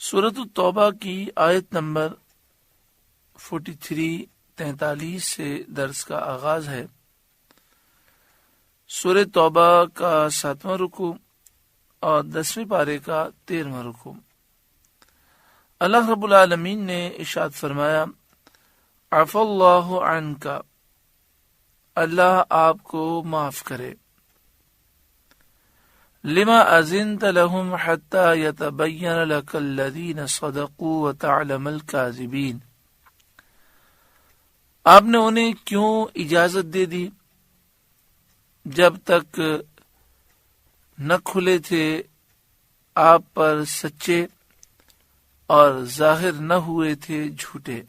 سورۃ التوبہ کی آیت نمبر 43 سے درس کا آغاز ہے۔ سورۃ توبہ کا 7واں رکوع اور 10ویں پارے کا 13واں رکوع۔ اللہ رب العالمین نے ارشاد فرمایا، عفا اللہ عنک، اللہ آپ کو معاف کرے، لما اذنت لهم حتى يتبين لك الذين صدقوا وتعلم الكاذبين، آپ نے انہیں کیوں اجازت دے دی جب تک نہ کھلے تھے آپ پر سچے اور ظاہر نہ ہوئے تھے جھوٹے۔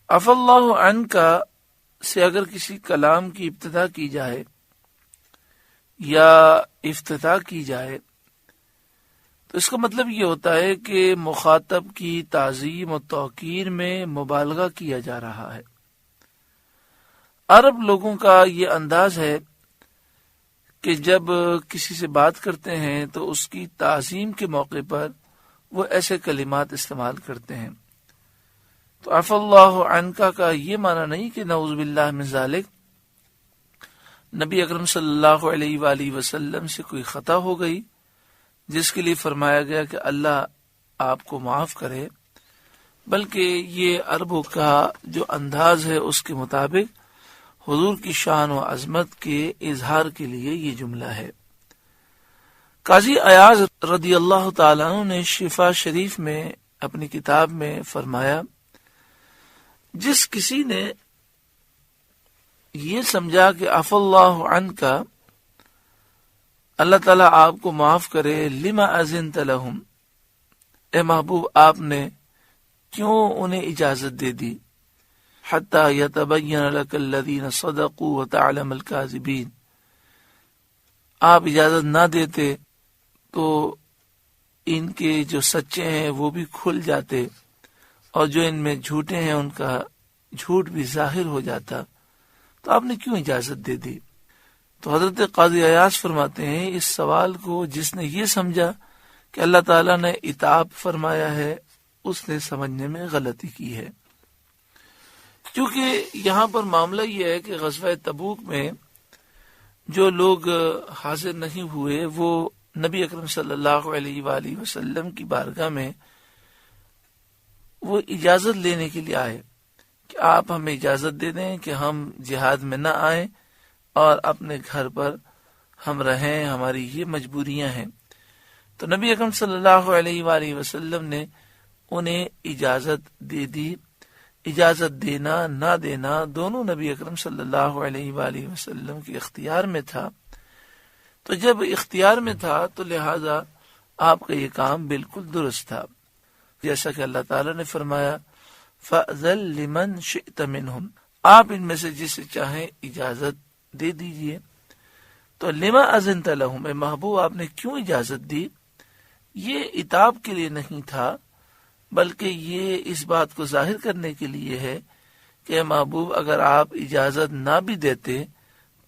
عفا اللہ عنک سے اگر کسی کلام کی ابتدا کی جائے یا افتتاح کی جائے تو اس کا مطلب یہ ہوتا ہے کہ مخاطب کی تعظیم و توقیر میں مبالغہ کیا جا رہا ہے۔ عرب لوگوں کا یہ انداز ہے کہ جب کسی سے بات کرتے ہیں تو اس کی تعظیم کے موقع پر وہ ایسے کلمات استعمال کرتے ہیں۔ تو عفا اللہ عنک کا یہ معنی نہیں کہ نعوذ باللہ من ذالک نبی اکرم صلی اللہ علیہ وآلہ وسلم سے کوئی خطا ہو گئی جس کے لیے فرمایا گیا کہ اللہ آپ کو معاف کرے، بلکہ یہ عربوں کا جو انداز ہے اس کے مطابق حضور کی شان و عظمت کے اظہار کے لیے یہ جملہ ہے۔ قاضی ایاز رضی اللہ تعالیٰ عنہ نے شفا شریف میں اپنی کتاب میں فرمایا، جس کسی نے یہ سمجھا کہ عفا اللہ عنک، اللہ تعالیٰ آپ کو معاف کرے، لما اذنت لهم، اے محبوب آپ نے کیوں انہیں اجازت دے دی، حتی یتبین لک الذین صدقوا وتعلم الکاذبین، آپ اجازت نہ دیتے تو ان کے جو سچے ہیں وہ بھی کھل جاتے اور جو ان میں جھوٹے ہیں ان کا جھوٹ بھی ظاہر ہو جاتا، تو آپ نے کیوں اجازت دے دی؟ تو حضرت قاضی ایاز فرماتے ہیں اس سوال کو جس نے یہ سمجھا کہ اللہ تعالیٰ نے عتاب فرمایا ہے اس نے سمجھنے میں غلطی کی ہے، کیونکہ یہاں پر معاملہ یہ ہے کہ غزوہ تبوک میں جو لوگ حاضر نہیں ہوئے وہ نبی اکرم صلی اللہ علیہ وآلہ وسلم کی بارگاہ میں وہ اجازت لینے کے لیے آئے کہ آپ ہمیں اجازت دے دیں کہ ہم جہاد میں نہ آئیں اور اپنے گھر پر ہم رہیں، ہماری یہ مجبوریاں ہیں۔ تو نبی اکرم صلی اللہ علیہ وآلہ وسلم نے انہیں اجازت دے دی۔ اجازت دینا نہ دینا دونوں نبی اکرم صلی اللہ علیہ وآلہ وسلم کے اختیار میں تھا، تو جب اختیار میں تھا تو لہذا آپ کا یہ کام بالکل درست تھا، جیسا کہ اللہ تعالیٰ نے فرمایا، فَأْذَن لِمَنْ شِئْتَ مِنْهُمْ، آپ ان میں سے جسے چاہیں اجازت دے دیجئے۔ تو لما اذنت لهم، اے محبوب آپ نے کیوں اجازت دی؟ یہ عتاب کے لیے نہیں تھا، بلکہ یہ اس بات کو ظاہر کرنے کے لیے ہے کہ اے محبوب اگر آپ اجازت نہ بھی دیتے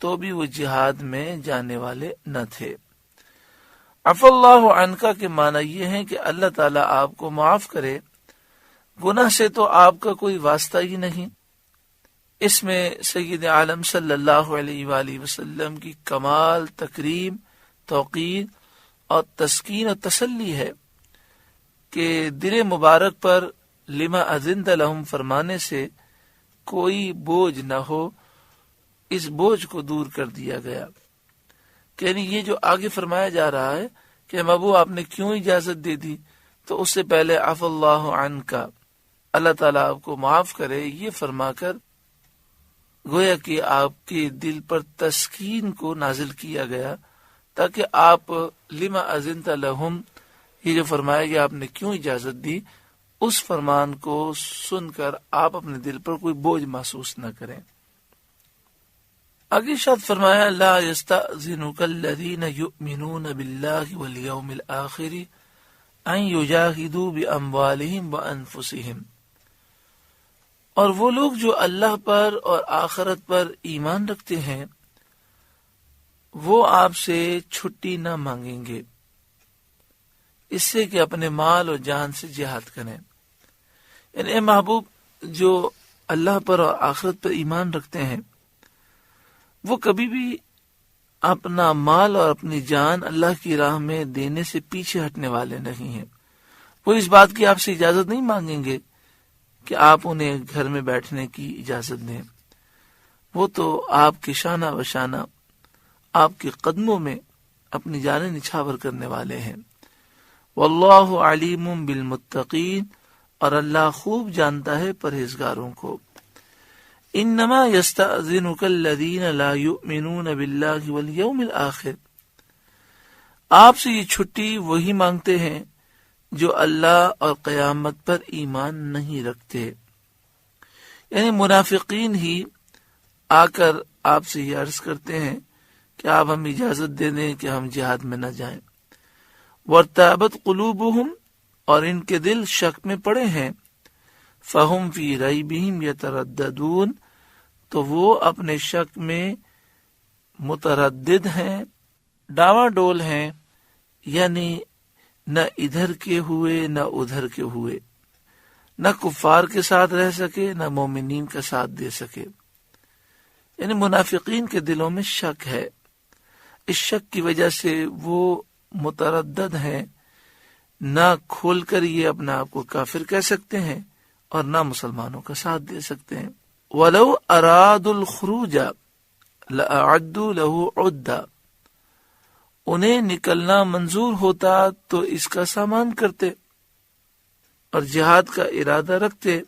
تو بھی وہ جہاد میں جانے والے نہ تھے۔ عفا اللہ عنک کے معنی یہ ہے کہ اللہ تعالیٰ آپ کو معاف کرے، گناہ سے تو آپ کا کوئی واسطہ ہی نہیں۔ اس میں سید عالم صلی اللہ علیہ وآلہ وسلم کی کمال تکریم، توقیر اور تسکین و تسلی ہے کہ دل مبارک پر لما اذنت لهم فرمانے سے کوئی بوجھ نہ ہو، اس بوجھ کو دور کر دیا گیا۔ یعنی یہ جو آگے فرمایا جا رہا ہے کہ محبوب آپ نے کیوں اجازت دے دی، تو اس سے پہلے عفا اللہ عنک، اللہ تعالیٰ آپ کو معاف کرے، یہ فرما کر گویا کہ آپ کے دل پر تسکین کو نازل کیا گیا، تاکہ آپ لما اذنت لهم، یہ جو فرمایا گیا آپ نے کیوں اجازت دی، اس فرمان کو سن کر آپ اپنے دل پر کوئی بوجھ محسوس نہ کریں۔ آگے ارشاد فرمایا، لا يستأذنك الذين يؤمنون بالله واليوم الآخر ان يجاهدوا بأموالهم وأنفسهم، اور وہ لوگ جو اللہ پر اور آخرت پر ایمان رکھتے ہیں وہ آپ سے چھٹی نہ مانگیں گے اس سے کہ اپنے مال اور جان سے جہاد کریں. یعنی اے محبوب جو اللہ پر اور آخرت پر ایمان رکھتے ہیں وہ کبھی بھی اپنا مال اور اپنی جان اللہ کی راہ میں دینے سے پیچھے ہٹنے والے نہیں ہیں. وہ اس بات کی آپ سے اجازت نہیں مانگیں گے کہ آپ انہیں گھر میں بیٹھنے کی اجازت دیں. وہ تو آپ کے شانہ بشانہ آپ کے قدموں میں اپنی جانیں نچھاور کرنے والے ہیں. واللہ علیم بالمتقین، اور اللہ خوب جانتا ہے پرہیزگاروں کو. انما یستأذنک الذین لا یؤمنون باللہ والیوم الآخر، آپ سے یہ چھٹی وہی مانگتے ہیں جو اللہ اور قیامت پر ایمان نہیں رکھتے. یعنی منافقین ہی آ کر آپ سے یہ عرض کرتے ہیں کہ آپ ہم اجازت دے دیں کہ ہم جہاد میں نہ جائیں. وارتابت قلوبہم، اور ان کے دل شک میں پڑے ہیں. فہم فی ریبہم یترددون، تو وہ اپنے شک میں متردد ہیں، ڈاواں ڈول ہیں، یعنی نہ ادھر کے ہوئے نہ ادھر کے ہوئے، نہ کفار کے ساتھ رہ سکے نہ مومنین کا ساتھ دے سکے. یعنی منافقین کے دلوں میں شک ہے. اس شک کی وجہ سے وہ متردد ہیں، نہ کھول کر یہ اپنے آپ کو کافر کہہ سکتے ہیں اور نہ مسلمانوں کا ساتھ دے سکتے ہیں. وَلَوْ أَرَادُوا الْخُرُوجَ لَأَعَدُّوا لَهُ عُدَّةً، انہیں نکلنا منظور ہوتا تو اس کا سامان کرتے اور جہاد کا ارادہ رکھتے،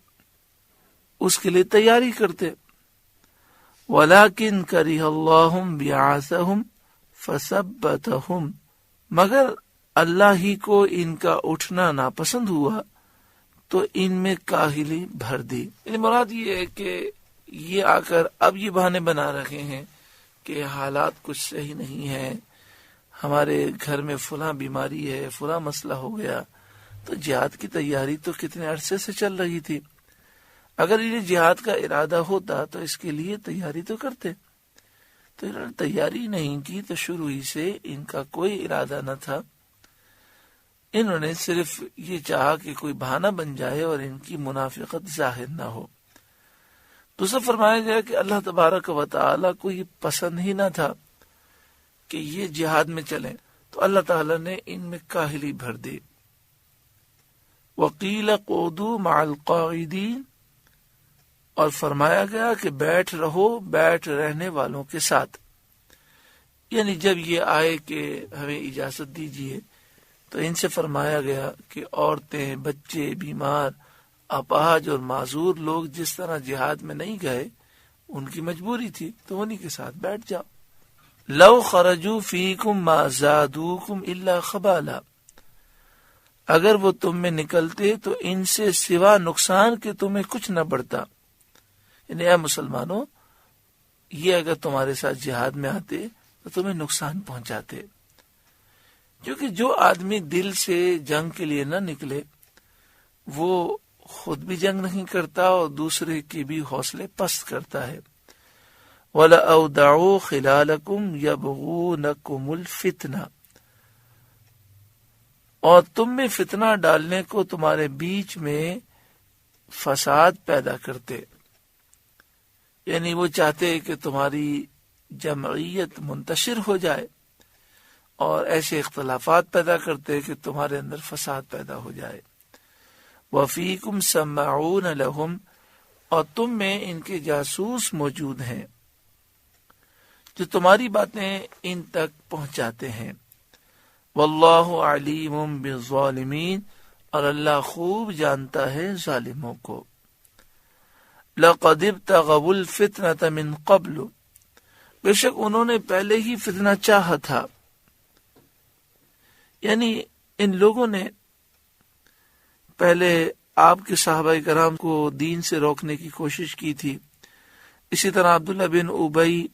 اس کے لیے تیاری کرتے. وَلَكِنْ كَرِهَ اللَّهُ بِعَاثَهُمْ فَثَبَّتَهُمْ، مگر اللہ ہی کو ان کا اٹھنا ناپسند ہوا تو ان میں کاہلی بھر دی. یعنی مراد یہ ہے کہ یہ آ کر اب یہ بہانے بنا رہے ہیں کہ حالات کچھ صحیح نہیں ہیں، ہمارے گھر میں فلاں بیماری ہے، فلاں مسئلہ ہو گیا. تو جہاد کی تیاری تو کتنے عرصے سے چل رہی تھی. اگر یہ جہاد کا ارادہ ہوتا تو اس کے لیے تیاری تو کرتے. تو انہوں نے تیاری نہیں کی، تو شروع ہی سے ان کا کوئی ارادہ نہ تھا. انہوں نے صرف یہ چاہا کہ کوئی بہانہ بن جائے اور ان کی منافقت ظاہر نہ ہو. دوسرا فرمایا گیا کہ اللہ تبارک و تعالی کو یہ پسند ہی نہ تھا کہ یہ جہاد میں چلیں، تو اللہ تعالی نے ان میں کاہلی بھر دی. وَقِيلَ قُعُودُوا مَعَ الْقَاعِدِينَ، اور فرمایا گیا کہ بیٹھ رہو بیٹھ رہنے والوں کے ساتھ. یعنی جب یہ آئے کہ ہمیں اجازت دیجیے تو ان سے فرمایا گیا کہ عورتیں، بچے، بیمار، اپاہج اور معذور لوگ جس طرح جہاد میں نہیں گئے، ان کی مجبوری تھی، تو انہی کے ساتھ بیٹھ جاؤ. لو خرجوا فیکم ما زادوکم الا خبالا، اگر وہ تم میں نکلتے تو ان سے سوا نقصان کے تمہیں کچھ نہ بڑھتا. یعنی اے مسلمانوں، یہ اگر تمہارے ساتھ جہاد میں آتے تو تمہیں نقصان پہنچاتے. کیونکہ جو آدمی دل سے جنگ کے لیے نہ نکلے وہ خود بھی جنگ نہیں کرتا اور دوسرے کے بھی حوصلے پست کرتا ہے. وَلَأَوْدَعُوا خِلَالَكُمْ يَبْغُونَكُمُ الْفِتْنَةَ، اور تم میں فتنہ ڈالنے کو تمہارے بیچ میں فساد پیدا کرتے. یعنی وہ چاہتے کہ تمہاری جمعیت منتشر ہو جائے اور ایسے اختلافات پیدا کرتے کہ تمہارے اندر فساد پیدا ہو جائے. وَفِيكُمْ سَمَّعُونَ لَهُمْ، اور تم میں ان کے جاسوس موجود ہیں جو تمہاری باتیں ان تک پہنچاتے ہیں. وَاللَّهُ عَلِيمٌ بِالظَّالِمِينَ، اور اللہ خوب جانتا ہے ظالموں کو. لَقَدِ ابْتَغَوُا الْفِتْنَةَ مِنْ قَبْلُ، بے شک انہوں نے پہلے ہی فتنہ چاہا تھا. یعنی ان لوگوں نے پہلے آپ کے صحابہ کرام کو دین سے روکنے کی کوشش کی تھی. اسی طرح عبداللہ بن ابی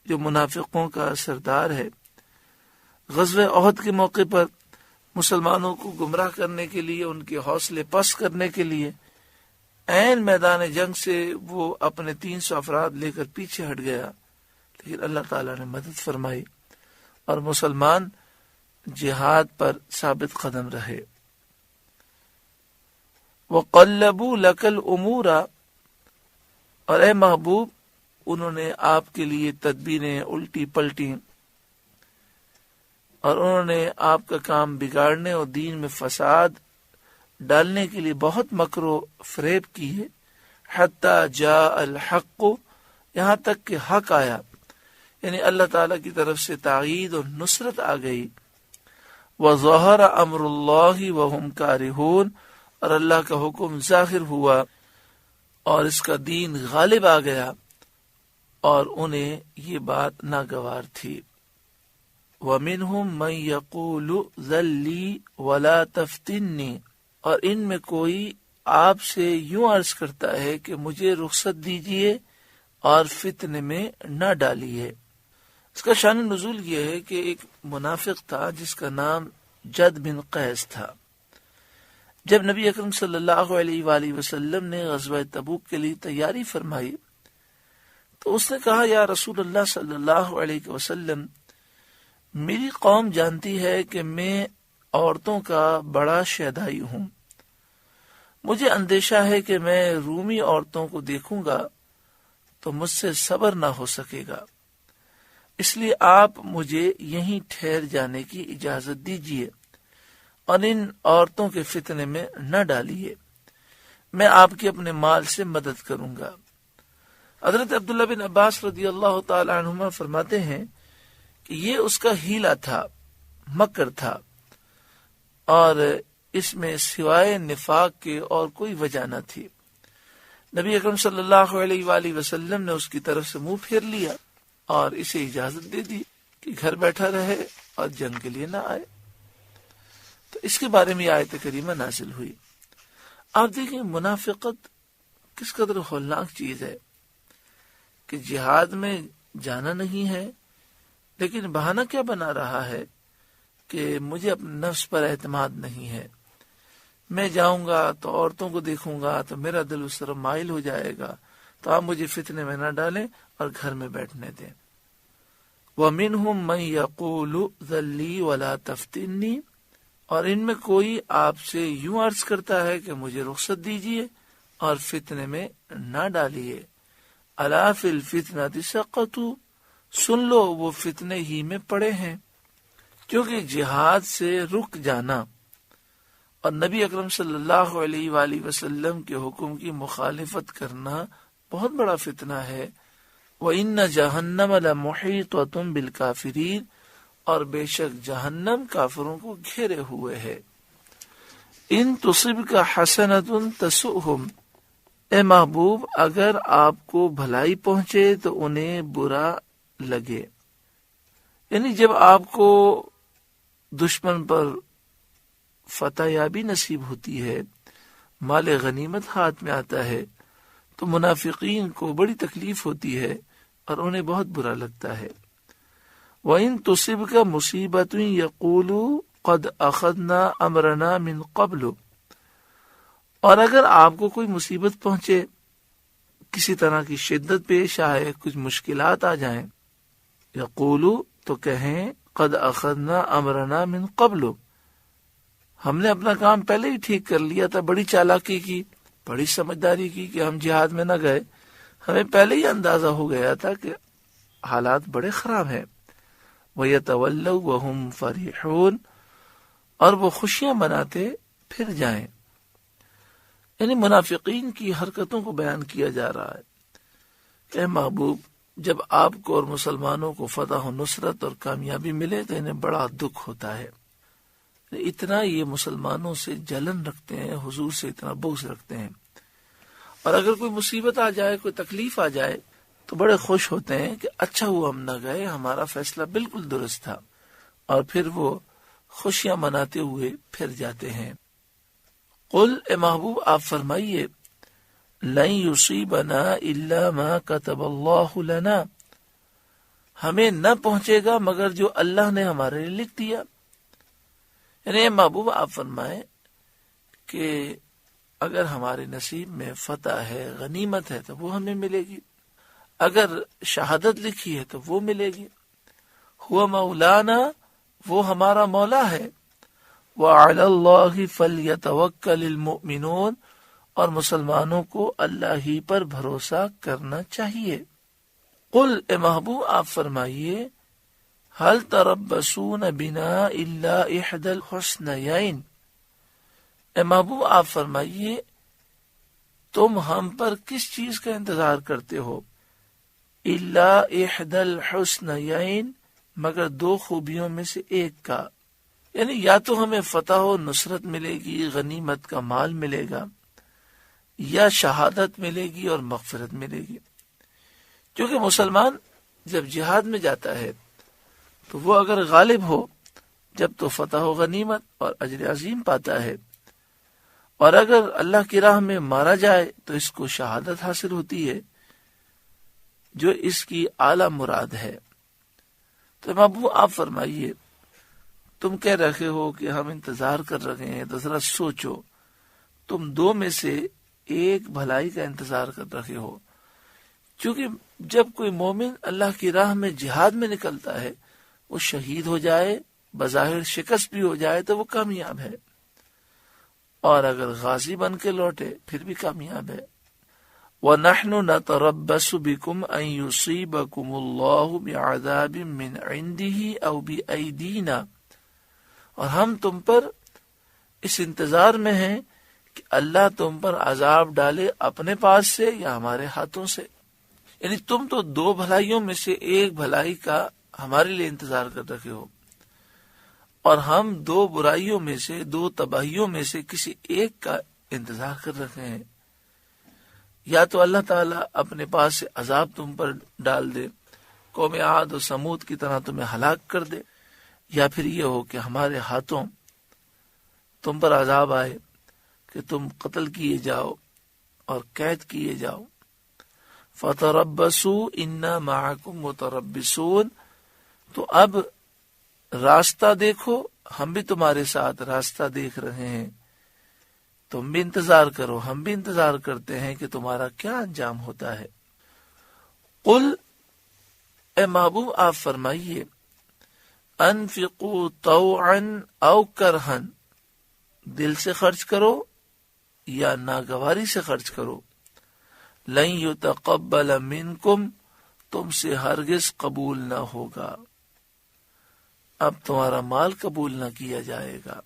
جو منافقوں کا سردار ہے، غزوہ احد کے موقع پر مسلمانوں کو گمراہ کرنے کے لیے، ان کے حوصلے پست کرنے کے لیے عین میدان جنگ سے وہ اپنے 300 افراد لے کر پیچھے ہٹ گیا، لیکن اللہ تعالیٰ نے مدد فرمائی اور مسلمان جہاد پر ثابت قدم رہے۔ وَقَلَّبُوا لَكَ الْأُمُورَ، اور اے محبوب انہوں نے آپ کے لیے تدبیریں الٹی پلٹی اور انہوں نے آپ کا کام بگاڑنے اور دین میں فساد ڈالنے کے لیے بہت مکر و فریب کی ہے۔ حتی جاء الحق، یہاں تک کہ حق آیا، یعنی اللہ تعالیٰ کی طرف سے تائید اور نصرت آ گئی۔ وظہر امر اللہ وہم کارہون، اور اللہ کا حکم ظاہر ہوا اور اس کا دین غالب آ گیا اور انہیں یہ بات ناگوار تھی۔ وَمِنْهُمْ مَنْ يَقُولُ ذَلِّي وَلَا تَفْتِنِّي، اور ان میں کوئی آپ سے یوں عرض کرتا ہے کہ مجھے رخصت دیجئے اور فتنے میں نہ ڈالیے۔ اس کا شان نزول یہ ہے کہ ایک منافق تھا جس کا نام جد بن قیس تھا۔ جب نبی اکرم صلی اللہ علیہ وآلہ وسلم نے غزوہ تبوک کے لیے تیاری فرمائی تو اس نے کہا، یا رسول اللہ صلی اللہ علیہ وسلم، میری قوم جانتی ہے کہ میں عورتوں کا بڑا شیدائی ہوں، مجھے اندیشہ ہے کہ میں رومی عورتوں کو دیکھوں گا تو مجھ سے صبر نہ ہو سکے گا، اس لیے آپ مجھے یہیں ٹھہر جانے کی اجازت دیجیے اور ان عورتوں کے فتنے میں نہ ڈالیے، میں آپ کی اپنے مال سے مدد کروں گا۔ حضرت عبداللہ بن عباس رضی اللہ تعالی عنہما فرماتے ہیں کہ یہ اس کا ہیلا تھا، مکر تھا، اور اس میں سوائے نفاق کے اور کوئی وجہ نہ تھی۔ نبی اکرم صلی اللہ علیہ وآلہ وسلم نے اس کی طرف سے منہ پھیر لیا اور اسے اجازت دے دی کہ گھر بیٹھا رہے اور جنگ کے لیے نہ آئے۔ تو اس کے بارے میں آیت کریمہ نازل ہوئی۔ آپ دیکھیں منافقت کس قدر ہولناک چیز ہے کہ جہاد میں جانا نہیں ہے، لیکن بہانہ کیا بنا رہا ہے کہ مجھے اپنے نفس پر اعتماد نہیں ہے، میں جاؤں گا تو عورتوں کو دیکھوں گا تو میرا دل اس طرف مائل ہو جائے گا، تو آپ مجھے فتنے میں نہ ڈالیں اور گھر میں بیٹھنے دیں۔ وَمِنْهُمْ مَنْ يَقُولُ ذَلِّي وَلَا تَفْتِنِّي، اور ان میں کوئی آپ سے یوں عرض کرتا ہے کہ مجھے رخصت دیجیے اور فتنے میں نہ ڈالیے۔ أَلَا فِي الْفِتْنَةِ سَقَطُوا، سن لو وہ فتنے ہی میں پڑے ہیں۔ کیونکہ جہاد سے رک جانا اور نبی اکرم صلی اللہ علیہ وآلہ وسلم کے حکم کی مخالفت کرنا بہت بڑا فتنہ ہے۔ وَإِنَّ جَهَنَّمَ لَمُحِيطَةٌ بِالْكَافِرِينَ، اور بے شک جہنم کافروں کو گھیرے ہوئے ہے۔ ان تصبک حسنۃ تسؤہم، اے محبوب اگر آپ کو بھلائی پہنچے تو انہیں برا لگے، یعنی جب آپ کو دشمن پر فتح یابی نصیب ہوتی ہے، مال غنیمت ہاتھ میں آتا ہے، تو منافقین کو بڑی تکلیف ہوتی ہے اور انہیں بہت برا لگتا ہے۔ وَإِن تُصِبْكَ مُصِيبَةٌ يَقُولُوا قَدْ أَخَذْنَا أَمْرَنَا مِنْ قَبْلُ، اور اگر آپ کو کوئی مصیبت پہنچے، کسی طرح کی شدت پیش آئے، کچھ مشکلات آ جائیں، یقولو تو کہیں قد اخذنا امرنا من قبل، ہم نے اپنا کام پہلے ہی ٹھیک کر لیا تھا، بڑی چالاکی کی، بڑی سمجھداری کی کہ ہم جہاد میں نہ گئے، ہمیں پہلے ہی اندازہ ہو گیا تھا کہ حالات بڑے خراب ہیں۔ وَيَتَوَلَّوْا وَهُمْ فَرِحُونَ، اور وہ خوشیاں مناتے پھر جائیں۔ یعنی منافقین کی حرکتوں کو بیان کیا جا رہا ہے کہ اے محبوب جب آپ کو اور مسلمانوں کو فتح و نصرت اور کامیابی ملے تو انہیں بڑا دکھ ہوتا ہے، اتنا یہ مسلمانوں سے جلن رکھتے ہیں، حضور سے اتنا بغض رکھتے ہیں، اور اگر کوئی مصیبت آ جائے، کوئی تکلیف آ جائے تو بڑے خوش ہوتے ہیں کہ اچھا ہوا ہم نہ گئے، ہمارا فیصلہ بالکل درست تھا، اور پھر وہ خوشیاں مناتے ہوئے پھر جاتے ہیں۔ قل، اے محبوب آپ فرمائیے، لن یصیبنا الا ما کتب اللہ لنا، ہمیں نہ پہنچے گا مگر جو اللہ نے ہمارے لیے لکھ دیا۔ یعنی اے محبوب آپ فرمائیں کہ اگر ہمارے نصیب میں فتح ہے، غنیمت ہے، تو وہ ہمیں ملے گی، اگر شہادت لکھی ہے تو وہ ملے گی۔ ہوا مولانا، وہ ہمارا مولا ہے۔ وَعَلَى اللَّهِ فَلْيَتَوَكَّلِ الْمُؤْمِنُونَ، اور مسلمانوں کو اللہ ہی پر بھروسہ کرنا چاہیے۔ قل، اے محبوب آپ فرمائیے، هل تربصون بنا الا احدى الحسنيين، اے محبوب آپ فرمائیے تم ہم پر کس چیز کا انتظار کرتے ہو؟ الا احدى الحسنيين، مگر دو خوبیوں میں سے ایک کا، یعنی یا تو ہمیں فتح و نصرت ملے گی، غنیمت کا مال ملے گا، یا شہادت ملے گی اور مغفرت ملے گی۔ کیونکہ مسلمان جب جہاد میں جاتا ہے تو وہ اگر غالب ہو جب تو فتح و غنیمت اور اجر عظیم پاتا ہے، اور اگر اللہ کی راہ میں مارا جائے تو اس کو شہادت حاصل ہوتی ہے، جو اس کی اعلی مراد ہے۔ تو محبوب آپ فرمائیے تم کہہ رہے ہو کہ ہم انتظار کر رہے ہیں، تو ذرا سوچو، تم دو میں سے ایک بھلائی کا انتظار کر رہے ہو، کیونکہ جب کوئی مومن اللہ کی راہ میں جہاد میں نکلتا ہے، وہ شہید ہو جائے، بظاہر شکست بھی ہو جائے تو وہ کامیاب ہے، اور اگر غازی بن کے لوٹے پھر بھی کامیاب ہے۔ وَنَحْنُ نَتَرَبَّصُ بِكُمْ أَن يُصِيبَكُمُ اللَّهُ بِعَذَابٍ مِّنْ عِنْدِهِ أَوْ بِأَيْدِينَا، اور ہم تم پر اس انتظار میں ہیں کہ اللہ تم پر عذاب ڈالے اپنے پاس سے یا ہمارے ہاتھوں سے، یعنی تم تو دو بھلائیوں میں سے ایک بھلائی کا ہمارے لیے انتظار کر رہے ہو، اور ہم دو برائیوں میں سے، دو تباہیوں میں سے کسی ایک کا انتظار کر رہے ہیں۔ یا تو اللہ تعالیٰ اپنے پاس سے عذاب تم پر ڈال دے، قوم عاد و سمود کی طرح تمہیں ہلاک کر دے، یا پھر یہ ہو کہ ہمارے ہاتھوں تم پر عذاب آئے کہ تم قتل کیے جاؤ اور قید کیے جاؤ۔ فَتَرَبَّصُوا إِنَّا مَعَكُمْ مُتَرَبِّصُونَ، تو اب راستہ دیکھو، ہم بھی تمہارے ساتھ راستہ دیکھ رہے ہیں، تم بھی انتظار کرو، ہم بھی انتظار کرتے ہیں کہ تمہارا کیا انجام ہوتا ہے۔ قل، اے محبوب آپ فرمائیے، انفقوا طوعا او کرہن، دل سے خرچ کرو یا ناگواری سے خرچ کرو، لن یتقبل منکم، تم سے ہرگز قبول نہ ہوگا، اب تمہارا مال قبول نہ کیا جائے گا۔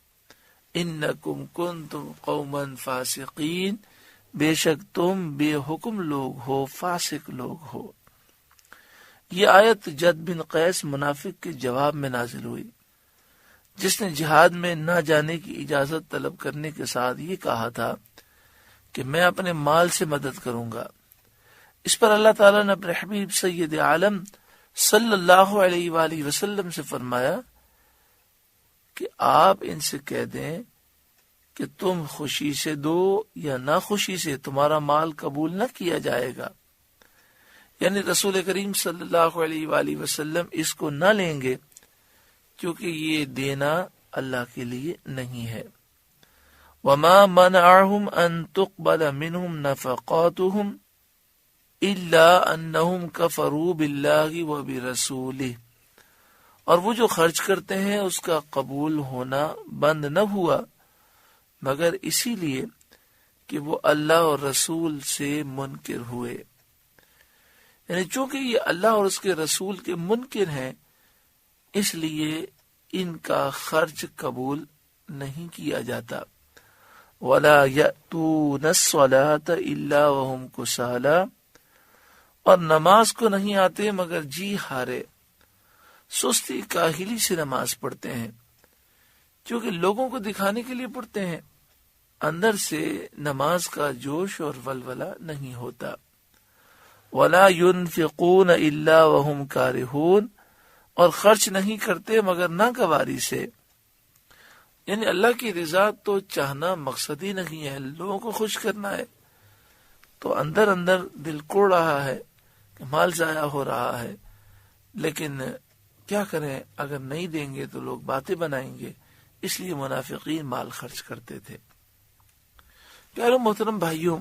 انکم کنتم قوما فاسقین، بے شک تم بے حکم لوگ ہو، فاسق لوگ ہو۔ یہ آیت جد بن قیس منافق کے جواب میں نازل ہوئی، جس نے جہاد میں نہ جانے کی اجازت طلب کرنے کے ساتھ یہ کہا تھا کہ میں اپنے مال سے مدد کروں گا۔ اس پر اللہ تعالیٰ نے اپنے حبیب سید عالم صلی اللہ علیہ وآلہ وسلم سے فرمایا کہ آپ ان سے کہہ دیں کہ تم خوشی سے دو یا نہ خوشی سے تمہارا مال قبول نہ کیا جائے گا، یعنی رسول کریم صلی اللہ علیہ وآلہ وسلم اس کو نہ لیں گے، کیونکہ یہ دینا اللہ کے لیے نہیں ہے۔ وَمَا مَنَعَهُمْ أَن تُقْبَلَ مِنْهُمْ نَفَقَاتُهُمْ إِلَّا أَنَّهُمْ كَفَرُوا بِاللَّهِ وَبِرَسُولِهِ، اور وہ جو خرچ کرتے ہیں اس کا قبول ہونا بند نہ ہوا مگر اسی لیے کہ وہ اللہ اور رسول سے منکر ہوئے، یعنی چونکہ یہ اللہ اور اس کے رسول کے منکر ہیں، اس لیے ان کا خرچ قبول نہیں کیا جاتا۔ وَلَا يَأْتُونَ الصَّلَاةَ إِلَّا وَهُمْ كُسَالَىٰ، اور نماز کو نہیں آتے مگر جی ہارے، سستی کاہلی سے نماز پڑھتے ہیں، کیونکہ لوگوں کو دکھانے کے لیے پڑھتے ہیں، اندر سے نماز کا جوش اور ولولہ نہیں ہوتا۔ وَلَا يُنْفِقُونَ إِلَّا وَهُمْ كَارِهُونَ، اور خرچ نہیں کرتے مگر ناگواری سے، یعنی اللہ کی رضا تو چاہنا مقصد ہی نہیں ہے، لوگوں کو خوش کرنا ہے، تو اندر اندر دل کوڑ رہا ہے کہ مال ضائع ہو رہا ہے، لیکن کیا کریں، اگر نہیں دیں گے تو لوگ باتیں بنائیں گے، اس لیے منافقین مال خرچ کرتے تھے۔ پیارے محترم بھائیوں،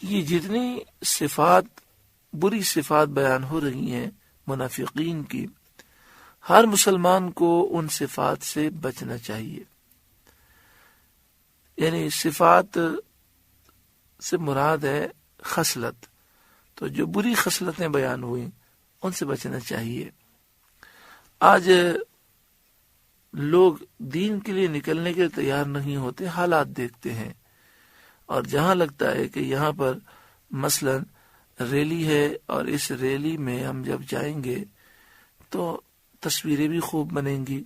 یہ جتنی صفات، بری صفات بیان ہو رہی ہیں منافقین کی، ہر مسلمان کو ان صفات سے بچنا چاہیے. یعنی صفات سے مراد ہے خصلت، تو جو بری خصلتیں بیان ہوئی ان سے بچنا چاہیے. آج لوگ دین کے لیے نکلنے کے تیار نہیں ہوتے، حالات دیکھتے ہیں، اور جہاں لگتا ہے کہ یہاں پر مثلا ریلی ہے اور اس ریلی میں ہم جب جائیں گے تو تصویریں بھی خوب بنیں گی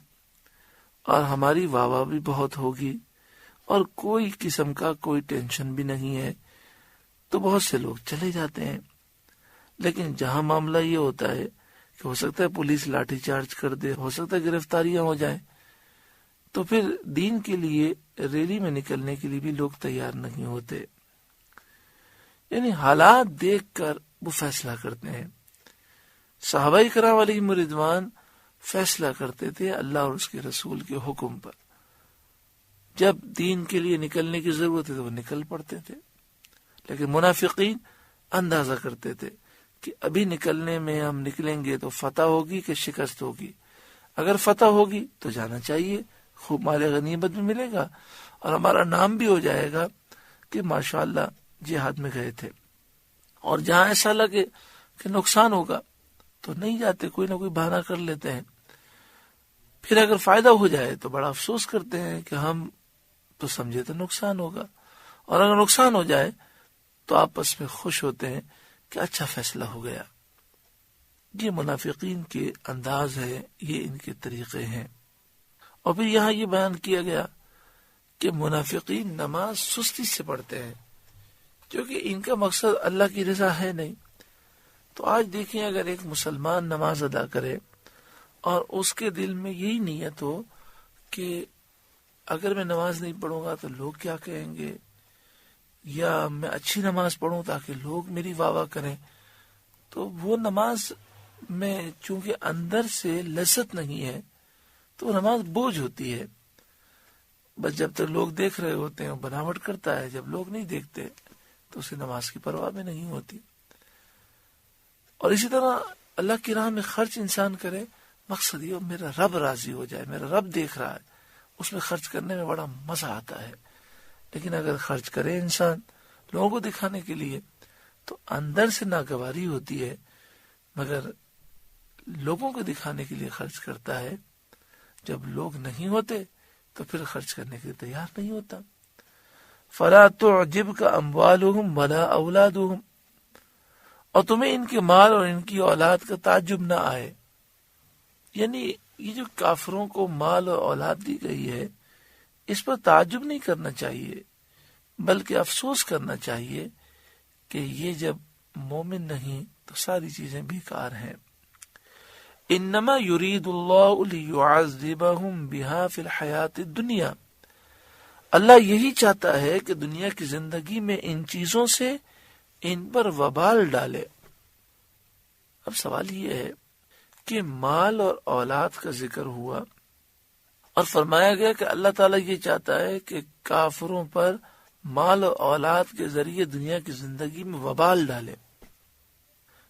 اور ہماری واہ واہ بھی بہت ہوگی اور کوئی قسم کا کوئی ٹینشن بھی نہیں ہے، تو بہت سے لوگ چلے جاتے ہیں. لیکن جہاں معاملہ یہ ہوتا ہے کہ ہو سکتا ہے پولیس لاٹھی چارج کر دے، ہو سکتا ہے گرفتاریاں ہو جائیں، تو پھر دین کے لیے ریلی میں نکلنے کے لیے بھی لوگ تیار نہیں ہوتے. یعنی حالات دیکھ کر وہ فیصلہ کرتے ہیں. صحابہ کرام علیہم رضوان فیصلہ کرتے تھے اللہ اور اس کے رسول کے حکم پر. جب دین کے لیے نکلنے کی ضرورت ہے تو وہ نکل پڑتے تھے. لیکن منافقین اندازہ کرتے تھے کہ ابھی نکلنے میں ہم نکلیں گے تو فتح ہوگی کہ شکست ہوگی. اگر فتح ہوگی تو جانا چاہیے، خوب مال غنیمت بھی ملے گا اور ہمارا نام بھی ہو جائے گا کہ ماشاءاللہ جہاد میں گئے تھے. اور جہاں ایسا لگے کہ نقصان ہوگا تو نہیں جاتے، کوئی نہ کوئی بہانہ کر لیتے ہیں. پھر اگر فائدہ ہو جائے تو بڑا افسوس کرتے ہیں کہ ہم تو سمجھے تو نقصان ہوگا، اور اگر نقصان ہو جائے تو آپس میں خوش ہوتے ہیں کہ اچھا فیصلہ ہو گیا. یہ منافقین کے انداز ہے، یہ ان کے طریقے ہیں. اور پھر یہاں یہ بیان کیا گیا کہ منافقین نماز سستی سے پڑھتے ہیں کیونکہ ان کا مقصد اللہ کی رضا ہے نہیں. تو آج دیکھیں، اگر ایک مسلمان نماز ادا کرے اور اس کے دل میں یہی نیت ہو کہ اگر میں نماز نہیں پڑھوں گا تو لوگ کیا کہیں گے، یا میں اچھی نماز پڑھوں تاکہ لوگ میری واہ واہ کریں، تو وہ نماز میں چونکہ اندر سے لذت نہیں ہے تو وہ نماز بوجھ ہوتی ہے. بس جب تک لوگ دیکھ رہے ہوتے ہیں وہ بناوٹ کرتا ہے، جب لوگ نہیں دیکھتے تو اسے نماز کی پرواہ بھی نہیں ہوتی. اور اسی طرح اللہ کی راہ میں خرچ انسان کرے، مقصد یہ میرا رب راضی ہو جائے، میرا رب دیکھ رہا ہے، اس میں خرچ کرنے میں بڑا مزہ آتا ہے. لیکن اگر خرچ کرے انسان لوگوں کو دکھانے کے لیے تو اندر سے ناگواری ہوتی ہے، مگر لوگوں کو دکھانے کے لیے خرچ کرتا ہے. جب لوگ نہیں ہوتے تو پھر خرچ کرنے کے لیے تیار نہیں ہوتا. فَلَا تُعْجِبْكَ أَمْوَالُهُمْ وَلَا أَوْلَادُهُمْ، اور تمہیں ان کے مال اور ان کی اولاد کا تعجب نہ آئے. یعنی یہ جو کافروں کو مال اور اولاد دی گئی ہے اس پر تعجب نہیں کرنا چاہیے، بلکہ افسوس کرنا چاہیے کہ یہ جب مومن نہیں تو ساری چیزیں بیکار ہیں. انما یرید اللہ لیعذبہم بہا فی الحیات الدنیا، اللہ یہی چاہتا ہے کہ دنیا کی زندگی میں ان چیزوں سے ان پر وبال ڈالے. اب سوال یہ ہے کہ مال اور اولاد کا ذکر ہوا اور فرمایا گیا کہ اللہ تعالیٰ یہ چاہتا ہے کہ کافروں پر مال و اولاد کے ذریعے دنیا کی زندگی میں وبال ڈالے.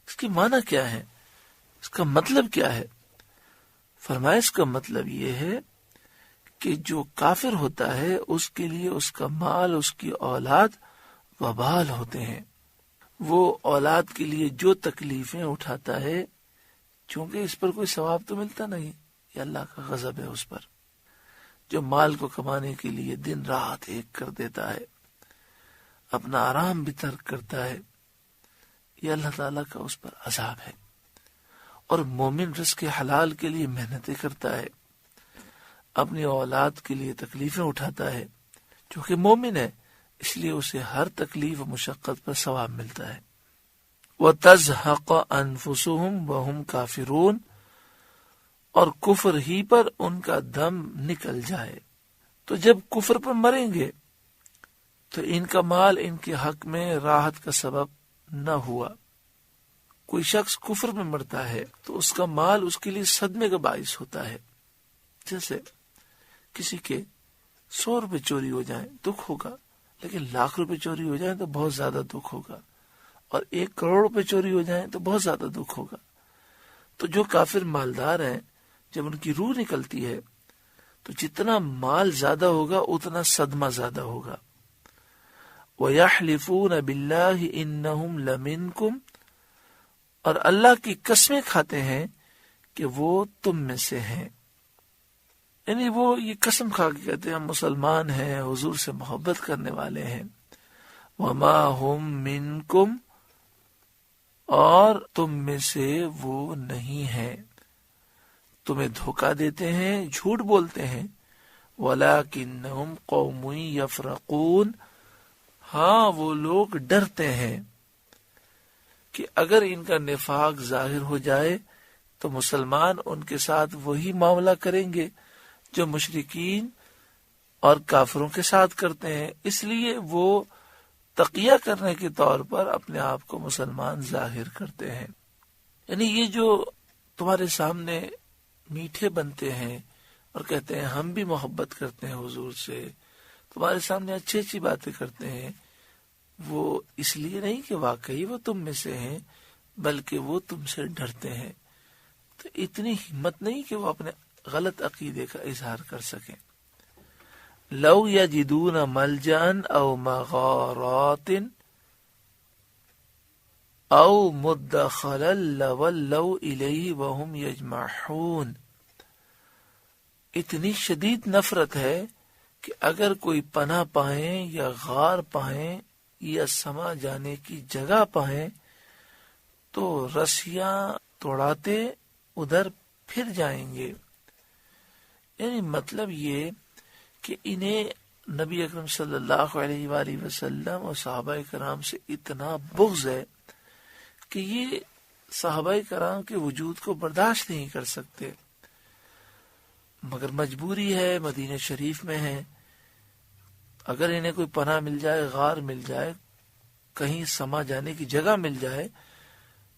اس کی معنی کیا ہے، اس کا مطلب کیا ہے؟ فرمایا اس کا مطلب یہ ہے کہ جو کافر ہوتا ہے اس کے لیے اس کا مال، اس کی اولاد وبال ہوتے ہیں. وہ اولاد کے لیے جو تکلیفیں اٹھاتا ہے چونکہ اس پر کوئی ثواب تو ملتا نہیں، یہ اللہ کا غضب ہے اس پر. جو مال کو کمانے کے لیے دن رات ایک کر دیتا ہے، اپنا آرام بھی ترک کرتا ہے، یہ اللہ تعالیٰ کا اس پر عذاب ہے. اور مومن رزق حلال کے لیے محنتیں کرتا ہے، اپنی اولاد کے لیے تکلیفیں اٹھاتا ہے، چونکہ مومن ہے اس لیے اسے ہر تکلیف و مشقت پر ثواب ملتا ہے. وَتَزْهَقَ أَنفُسُهُمْ وَهُمْ كَافِرُونَ، اور کفر ہی پر ان کا دم نکل جائے. تو جب کفر پر مریں گے تو ان کا مال ان کے حق میں راحت کا سبب نہ ہوا. کوئی شخص کفر میں مرتا ہے تو اس کا مال اس کے لیے صدمے کا باعث ہوتا ہے. جیسے کسی کے 100 روپے چوری ہو جائیں دکھ ہوگا، لیکن 1,00,000 روپے چوری ہو جائیں تو بہت زیادہ دکھ ہوگا، اور 1 کروڑ روپے چوری ہو جائیں تو بہت زیادہ دکھ ہوگا۔ تو جو کافر مالدار ہیں، جب ان کی روح نکلتی ہے تو جتنا مال زیادہ ہوگا اتنا صدمہ زیادہ ہوگا۔ وَيَحْلِفُونَ بِاللَّهِ إِنَّهُمْ لَمِنْكُمْ، اور اللہ کی قسمیں کھاتے ہیں کہ وہ تم میں سے ہیں، یعنی وہ یہ قسم کھا کے کہتے ہیں ہم مسلمان ہیں، حضور سے محبت کرنے والے ہیں۔ وَمَا هُمْ مِنْكُمْ، اور تم میں سے وہ نہیں ہیں، تمہیں دھوکہ دیتے ہیں، جھوٹ بولتے ہیں۔ وَلَكِنَّهُمْ قَوْمٌ يَفْرَقُونَ، ہاں وہ لوگ ڈرتے ہیں کہ اگر ان کا نفاق ظاہر ہو جائے تو مسلمان ان کے ساتھ وہی معاملہ کریں گے جو مشرکین اور کافروں کے ساتھ کرتے ہیں، اس لیے وہ تقیہ کرنے کے طور پر اپنے آپ کو مسلمان ظاہر کرتے ہیں۔ یعنی یہ جو تمہارے سامنے میٹھے بنتے ہیں اور کہتے ہیں ہم بھی محبت کرتے ہیں حضور سے، تمہارے سامنے اچھی اچھی باتیں کرتے ہیں، وہ اس لیے نہیں کہ واقعی وہ تم میں سے ہیں، بلکہ وہ تم سے ڈرتے ہیں۔ تو اتنی ہمت نہیں کہ وہ اپنے غلط عقیدے کا اظہار کر سکیں۔ لو یجدون ملجأ او مغارات او مدخلا لولوا الیہ وهم یجمعون، اتنی شدید نفرت ہے کہ اگر کوئی پناہ پائیں یا غار پائیں یا سما جانے کی جگہ پائیں تو رسیاں توڑاتے ادھر پھر جائیں گے۔ یعنی مطلب یہ کہ انہیں نبی اکرم صلی اللہ علیہ وآلہ وسلم اور صحابہ کرام سے اتنا بغض ہے کہ یہ صحابہ کرام کے وجود کو برداشت نہیں کر سکتے، مگر مجبوری ہے، مدینہ شریف میں ہے، اگر انہیں کوئی پناہ مل جائے، غار مل جائے، کہیں سما جانے کی جگہ مل جائے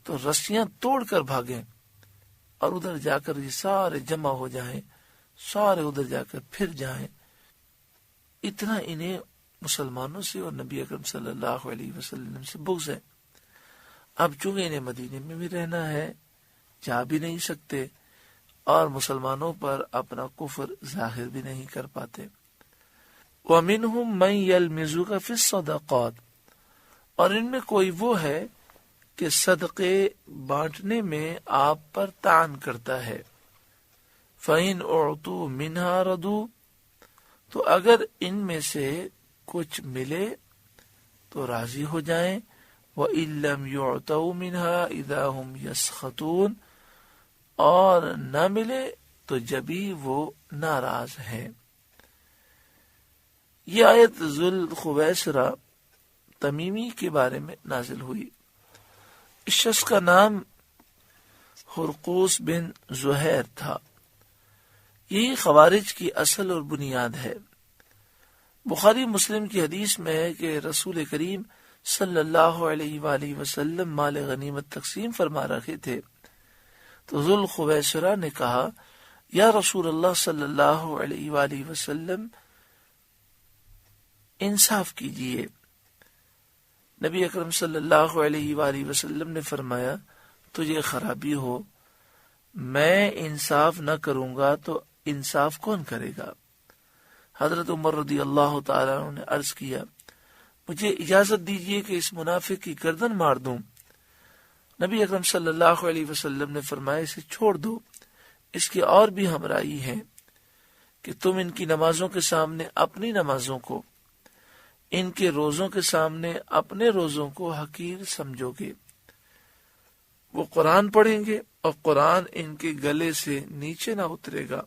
تو رسیاں توڑ کر بھاگیں اور ادھر جا کر یہ سارے جمع ہو جائیں، سارے ادھر جا کر پھر جائیں۔ اتنا انہیں مسلمانوں سے اور نبی اکرم صلی اللہ علیہ وسلم سے بغض ہے۔ اب چونکہ انہیں مدینے میں بھی رہنا ہے، جا بھی نہیں سکتے اور مسلمانوں پر اپنا کفر ظاہر بھی نہیں کر پاتے۔ وَمِنْهُمْ مَنْ يَلْمِزُكَ فِي الصَّدَقَاتِ، اور ان میں کوئی وہ ہے کہ صدقے بانٹنے میں آپ پر طعن کرتا ہے۔ فَإِنْ أُعْطُوا مِنْهَا رَضُوا، تو اگر ان میں سے کچھ ملے تو راضی ہو جائیں۔ وَإِن لَّمْ يُعْطَوْا مِنْهَا إِذَا هُمْ يَسْخَطُونَ، اور نہ ملے تو جبھی وہ ناراض ہیں۔ یہ آیت ذوالخویسرہ تمیمی کے بارے میں نازل ہوئی۔ اس شخص کا نام ہرقوس بن زہیر تھا۔ یہی خوارج کی اصل اور بنیاد ہے۔ بخاری مسلم کی حدیث میں ہے کہ رسول کریم صلی اللہ علیہ وآلہ وسلم مال غنیمت تقسیم فرما رہے تھے تو ذوالخویسرہ نے کہا، یا رسول اللہ صلی اللہ علیہ وآلہ وسلم انصاف کیجئے۔ نبی اکرم صلی اللہ علیہ وآلہ وسلم نے فرمایا، تجھے خرابی ہو، میں انصاف نہ کروں گا تو انصاف کون کرے گا؟ حضرت عمر رضی اللہ تعالیٰ عنہ نے عرض کیا، مجھے اجازت دیجئے کہ اس منافق کی گردن مار دوں۔ نبی اکرم صلی اللہ علیہ وسلم نے فرمایا، اسے چھوڑ دو، اس کی اور بھی ہمراہی ہے کہ تم ان کی نمازوں کے سامنے اپنی نمازوں کو، ان کے روزوں کے سامنے اپنے روزوں کو حقیر سمجھو گے۔ وہ قرآن پڑھیں گے اور قرآن ان کے گلے سے نیچے نہ اترے گا،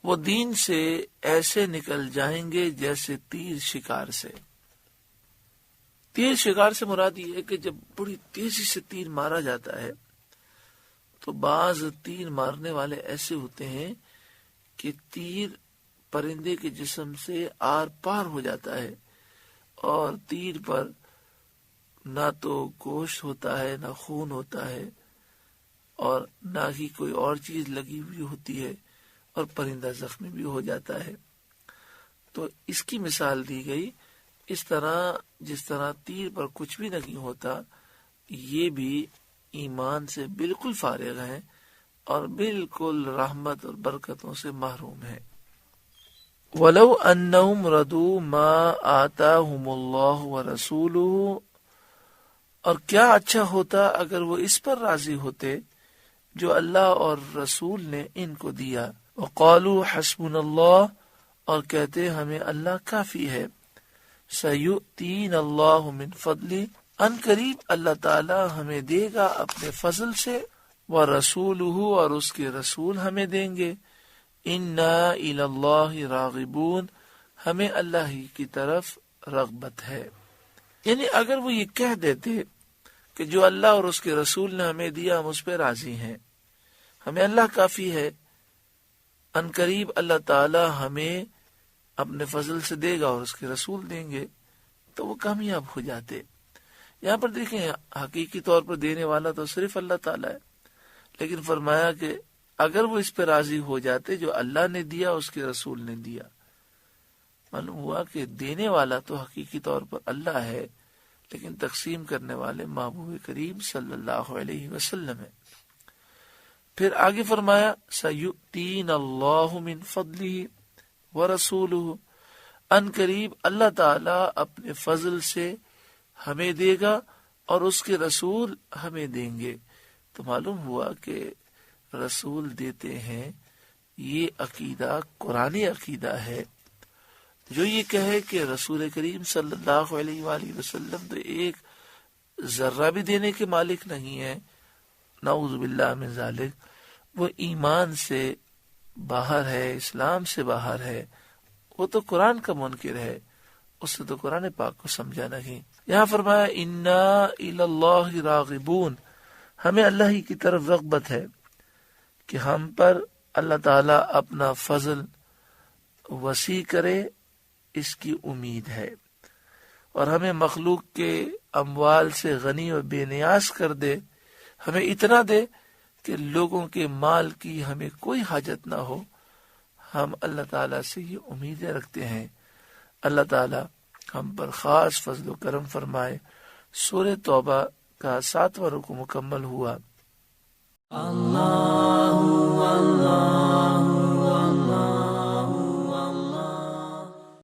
وہ دین سے ایسے نکل جائیں گے جیسے تیر شکار سے۔ تیر شکار سے مراد یہ ہے کہ جب بڑی تیزی سے تیر مارا جاتا ہے تو بعض تیر مارنے والے ایسے ہوتے ہیں کہ تیر پرندے کے جسم سے آر پار ہو جاتا ہے اور تیر پر نہ تو گوشت ہوتا ہے، نہ خون ہوتا ہے، اور نہ ہی کوئی اور چیز لگی ہوئی ہوتی ہے، اور پرندہ زخمی بھی ہو جاتا ہے۔ تو اس کی مثال دی گئی اس طرح جس طرح تیر پر کچھ بھی نہیں ہوتا، یہ بھی ایمان سے بالکل فارغ ہیں اور بالکل رحمت اور برکتوں سے محروم ہیں۔ وَلَوْ أَنَّهُمْ رَضُوا مَا آتَاهُمُ اللَّهُ وَرَسُولُهُ، اور کیا اچھا ہوتا اگر وہ اس پر راضی ہوتے جو اللہ اور رسول نے ان کو دیا۔ وَقَالُوا حَسْبُنَا اللَّهُ، اور کہتے ہمیں اللہ کافی ہے۔ سَيُؤْتِينَ اللَّهُ مِنْ فَضْلِهِ، ان قریب اللہ تعالی ہمیں دے گا اپنے فضل سے۔ وَرَسُولُهُ، اور اس کے رسول ہمیں دیں گے۔ اِنَّا إِلَى اللَّهِ رَاغِبُونَ، ہمیں اللہ ہی کی طرف رغبت ہے۔ یعنی اگر وہ یہ کہہ دیتے کہ جو اللہ اور اس کے رسول نے ہمیں دیا ہم اس پہ راضی ہیں، ہمیں اللہ کافی ہے، ان قریب اللہ تعالی ہمیں اپنے فضل سے دے گا اور اس کے رسول دیں گے، تو وہ کامیاب ہو جاتے۔ یہاں پر دیکھیں حقیقی طور پر دینے والا تو صرف اللہ تعالیٰ ہے، لیکن فرمایا کہ اگر وہ اس پہ راضی ہو جاتے جو اللہ نے دیا اس کے رسول نے دیا، معلوم ہوا کہ دینے والا تو حقیقی طور پر اللہ ہے، لیکن تقسیم کرنے والے محبوب کریم صلی اللہ علیہ وسلم ہے۔ پھر آگے فرمایا سَيُؤْتِينَ اللَّهُ مِنْ فَضْلِهِ وَرَسُولُهُ، ان قریب اللہ تعالی اپنے فضل سے ہمیں دے گا اور اس کے رسول ہمیں دیں گے۔ تو معلوم ہوا کہ رسول دیتے ہیں، یہ عقیدہ قرآنی عقیدہ ہے۔ جو یہ کہے کہ رسول کریم صلی اللہ علیہ وآلہ وسلم تو ایک ذرہ بھی دینے کے مالک نہیں ہے، نعوذ باللہ من ذالک، وہ ایمان سے باہر ہے، اسلام سے باہر ہے، وہ تو قرآن کا منکر ہے، اس سے تو قرآن پاک کو سمجھا نہیں۔ یہاں فرمایا اِنَّا إِلَى اللَّهِ رَاغِبُونَ، ہمیں اللہ ہی کی طرف رغبت ہے کہ ہم پر اللہ تعالیٰ اپنا فضل وسیع کرے، اس کی امید ہے، اور ہمیں مخلوق کے اموال سے غنی و بے نیاز کر دے، ہمیں اتنا دے کہ لوگوں کے مال کی ہمیں کوئی حاجت نہ ہو۔ ہم اللہ تعالیٰ سے یہ امیدیں رکھتے ہیں۔ اللہ تعالیٰ ہم پر خاص فضل و کرم فرمائے۔ سورہ توبہ کا 7واں رکوع مکمل ہوا۔ اللہ اللہ